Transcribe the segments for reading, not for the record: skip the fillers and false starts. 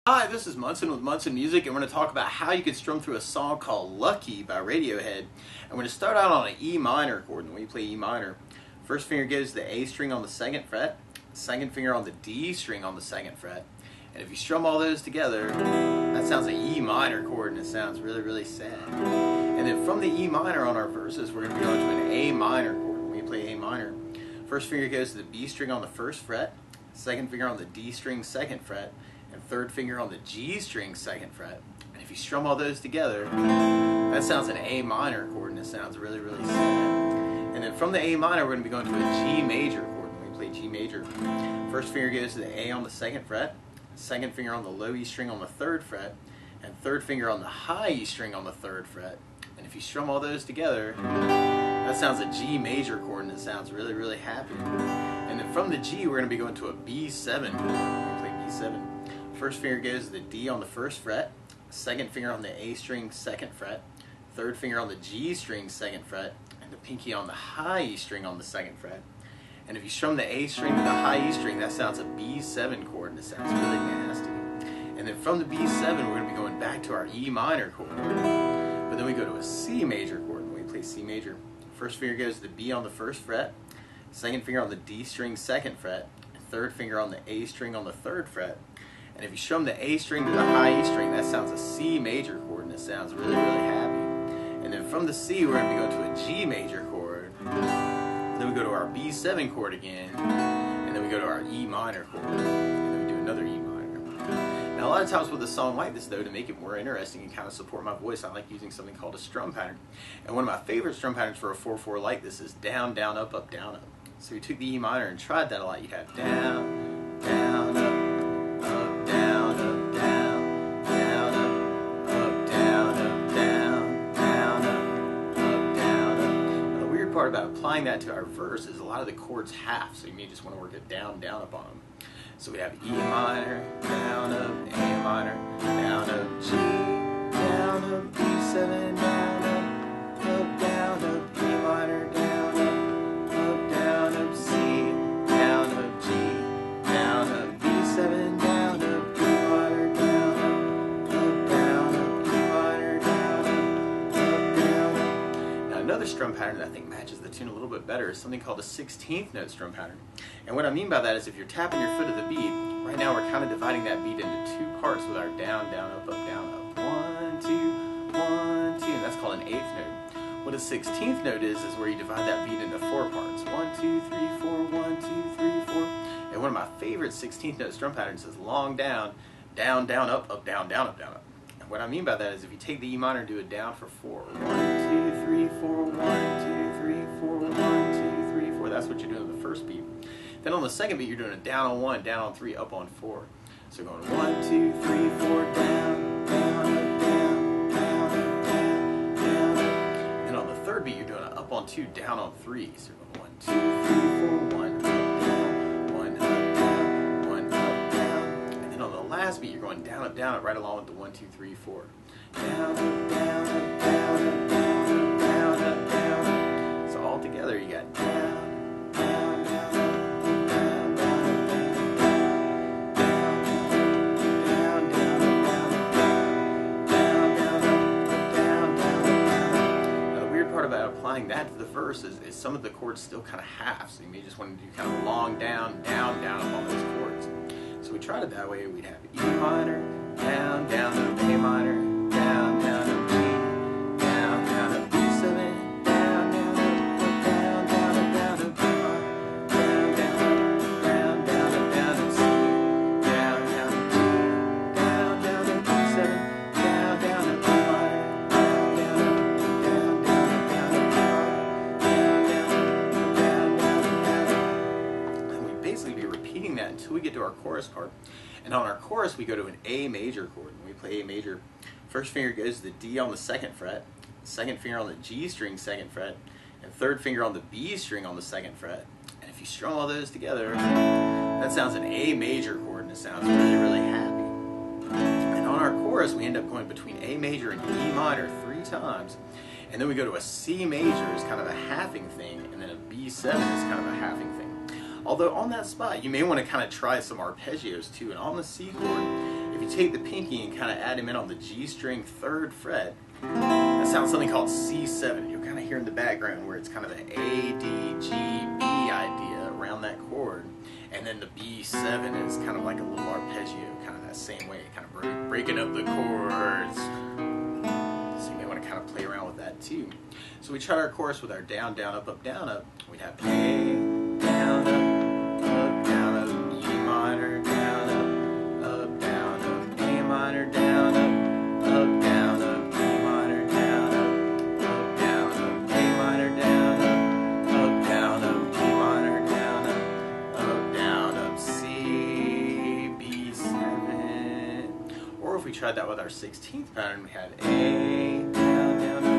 Hi, this is Munson with Munson Music, and we're going to talk about how you can strum through a song called Lucky by Radiohead. And we're going to start out on an E minor chord. And when you play E minor, first finger goes to the A string on the 2nd fret, second finger on the D string on the 2nd fret. And if you strum all those together, that sounds like an E minor chord, and it sounds really, really sad. And then from the E minor on our verses, we're going to be going to an A minor chord. When you play A minor, first finger goes to the B string on the 1st fret, second finger on the D string 2nd fret, and third finger on the G string 2nd fret. And if you strum all those together, that sounds an A minor chord, and it sounds really, really sad. And then from the A minor, we're going to be going to a G major chord. When we play G major, first finger goes to the A on the 2nd fret, second finger on the low E string on the 3rd fret, and third finger on the high E string on the 3rd fret. And if you strum all those together, that sounds a G major chord, and it sounds really, really happy. And then from the G, we're going to be going to a B7 chord. When we play B7, first finger goes to the D on the 1st fret, second finger on the A string 2nd fret, third finger on the G string 2nd fret, and the pinky on the high E string on the 2nd fret. And if you strum the A string to the high E string, that sounds a B7 chord, and it sounds really nasty. And then from the B7, we're going to be going back to our E minor chord. But then we go to a C major chord. When we play C major, first finger goes to the B on the 1st fret, second finger on the D string 2nd fret, and third finger on the A string on the 3rd fret. And if you strum the A string to the high E string, that sounds a C major chord, and it sounds really, really happy. And then from the C, we're going to be going to a G major chord. Then we go to our B7 chord again, and then we go to our E minor chord, and then we do another E minor. Now, a lot of times with a song like this, though, to make it more interesting and kind of support my voice, I like using something called a strum pattern. And one of my favorite strum patterns for a 4/4 like this is down, down, up, up, down, up. So we took the E minor and tried that a lot. You'd have down, down, up. Part about applying that to our verse is a lot of the chords half, so you may just want to work it down, down, up on them. So we have E minor, down, up, A minor, down, up, G, down, up, B7, down, up, E minor, down, up, C, down, up, G, down, up, B7, down, up, E minor, down, up, E minor, down, up. Now another strum pattern that I think matches the tune a little bit better is something called a 16th note strum pattern. And what I mean by that is if you're tapping your foot of the beat, right now we're kind of dividing that beat into two parts with our down, down, up, down, up. 1, 2, 1, 2, and that's called an 8th note. What a 16th note is where you divide that beat into 4 parts. 1, 2, 3, 4, 1, 2, 3, 4. And one of my favorite 16th note strum patterns is long down, down, down, up, down, down, up, down, up. And what I mean by that is if you take the E minor and do it down for 4. 1, 2, 3, 4, 1, 2, 3, 4, 1, 2, 3, 4. That's what you're doing on the first beat. Then on the second beat, you're doing a down on 1, down on 3, up on 4. So you're going 1, 2, 3, 4, down, down, up, down, down, up, down, down, up. And then on the third beat, you're doing an up on 2, down on 3. So you're going 1, 2, 3, 4, 1, up, down, 1, up, down, 1, up, down. And then on the last beat, you're going down, up, right along with the 1, 2, 3, 4. Down, up, down, up, down, up, down, up, down, up, down. So all together, you got down. Applying that to the verse is some of the chords still kind of half, so you may just want to do kind of long down, down, down up on those chords. So we tried it that way. We'd have E minor, down, down, up, A minor, down, down, up, G, down, down, up, B7, down, down, up, down, down, up, down, up, E minor, down, down, down, up, down, up, C, down, down, up, G, down, down, up, B7, down, down, up, E minor. That until we get to our chorus part. And on our chorus we go to an A major chord. When we play A major, first finger goes to the D on the 2nd fret, second finger on the G string 2nd fret, and third finger on the B string on the 2nd fret. And if you strum all those together, that sounds an A major chord, and it sounds really, really happy. And on our chorus we end up going between A major and E minor 3 times. And then we go to a C major as kind of a halving thing, and then a B7 is kind of a halving thing. Although on that spot, you may want to kind of try some arpeggios too. And on the C chord, If you take the pinky and kind of add him in on the G string 3rd fret, that sounds something called C7. You'll kind of hear in the background where it's kind of an A, D, G, B idea around that chord. And then the B7 is kind of like a little arpeggio, kind of that same way, kind of breaking up the chords. So you may want to kind of play around with that too. So we tried our chorus with our down, down, up, up, down, up. We'd have A, down, up, down, up, E minor, down, up, down, up, A minor, down, up, down, up, E minor, down, up, down, up, A minor, down, up, down, up, E minor, down, up, down, up, C, B7. Or if we tried that with our 16th pattern, we had A, down, down, up.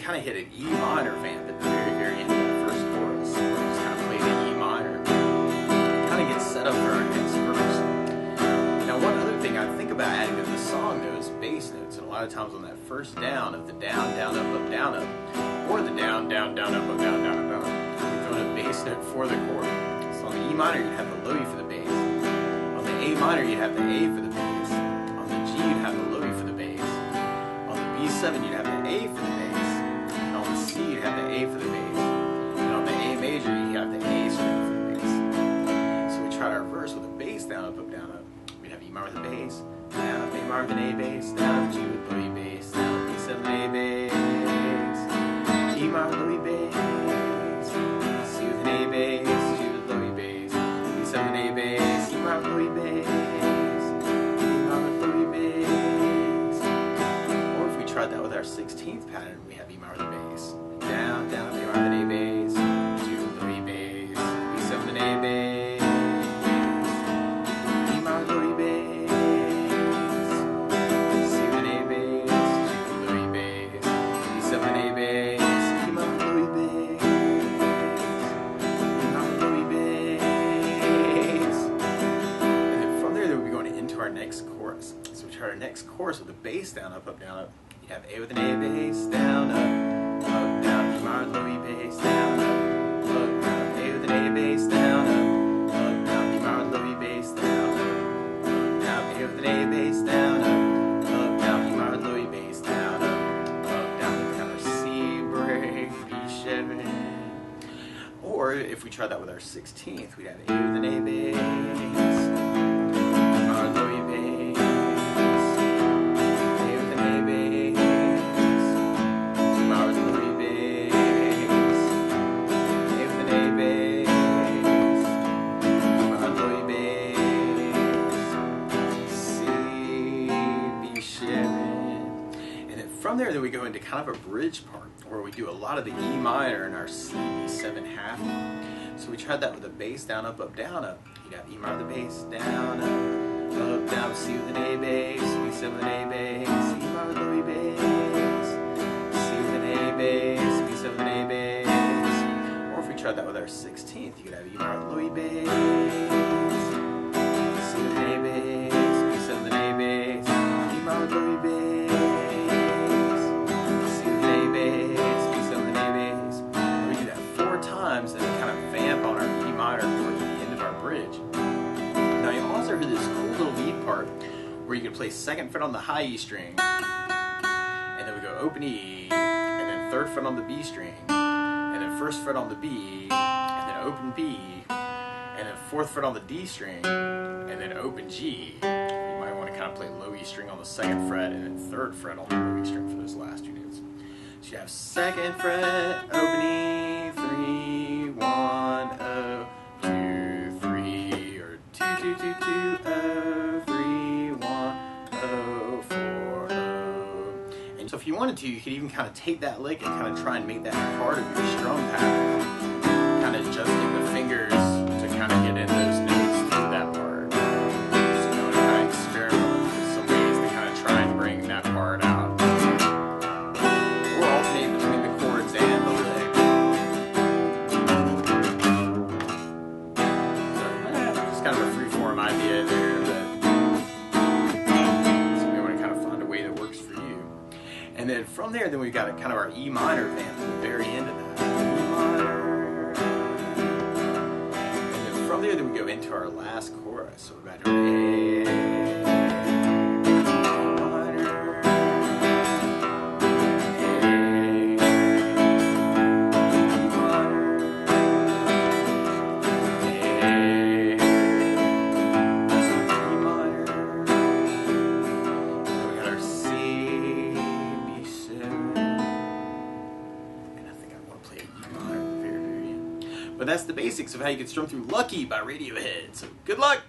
Kind of hit an E minor vamp at the very end of the first chorus. We just kind of played an E minor. Kind of gets set up for our next verse. Now, one other thing I think about adding to the song, though, is bass notes. And a lot of times on that first down of the down, down, up, down, up, or the down, down, down, up, down, down, up, we throw in a bass note for the chord. So on the E minor, you'd have the low E for the bass. On the A minor, you'd have the A for the bass. On the G, you'd have the low E for the bass. On the B7, you'd have the A for the bass. C, you'd have the A for the bass, and on the A major, you have the A string for the bass. So we tried our verse with a bass down, up, down, up. We'd have E minor with a bass, down, up, A minor with an A bass, down, up, G with low E bass, down, up, B7 A bass, E minor with low E bass, C with an A bass, G with low E bass, B7 A bass, E minor with low E bass, E minor with low E bass. Or if we tried that with our 16th pattern, we have E minor with a bass. Down, down, A minor with an A bass, G with low E bass, B7 an A bass, E minor with low E bass, C with an A bass, G with low E bass, B7 an A bass, E minor with low E bass, E minor with low E bass. And then from there, we'll be going into our next chorus. So we try our next chorus with a bass down, up, down, up. You have A with an A bass, down, up, down, E minor, low E bass, down, down, A with an A bass, down, down, E minor, low E bass, down, down, A with an A bass, down, down, E minor, low E bass, down, down, kind of C break, B7. Or if we try that with our 16th, we'd have A with an A bass, E minor, low E bass. From there, then we go into kind of a bridge part where we do a lot of the E minor in our C, B7 half. So we tried that with a bass down, up, down, up. You'd have E minor with the bass, down, down, C with an A bass, B7 with an A bass, E minor with low E bass, C with an A bass, B7 with an A bass. Or if we tried that with our 16th, you could have E minor with low E bass, C with an A bass, B7 with an A bass, E minor with low E bass. And we kind of vamp on our E minor towards the end of our bridge. Now you also hear this cool little lead part where you can play 2nd fret on the high E string, and then we go open E, and then 3rd fret on the B string, and then 1st fret on the B, and then open B, and then 4th fret on the D string, and then open G. You might want to kind of play low E string on the 2nd fret, and then 3rd fret on the low E string for those last 2 notes. So you have 2nd fret, open E, 3, 1, 0, 2, 3, or 2, 2, 2, 2, 0, 3, 1, 0, 4, 0. And so if you wanted to, you could even kind of take that lick and kind of try and make that part of your strum pattern, kind of adjusting the fingers to kind of get in those notes through that part. So you know, to kind of experiment with some ways to kind of try and bring that part out. Or alternate between the chords and the lick. there, then we've got kind of our E minor vamp at the very end of that. E minor. And then from there, then we go into our last chorus. So we're back to A. But that's the basics of how you can strum through Lucky by Radiohead. So good luck!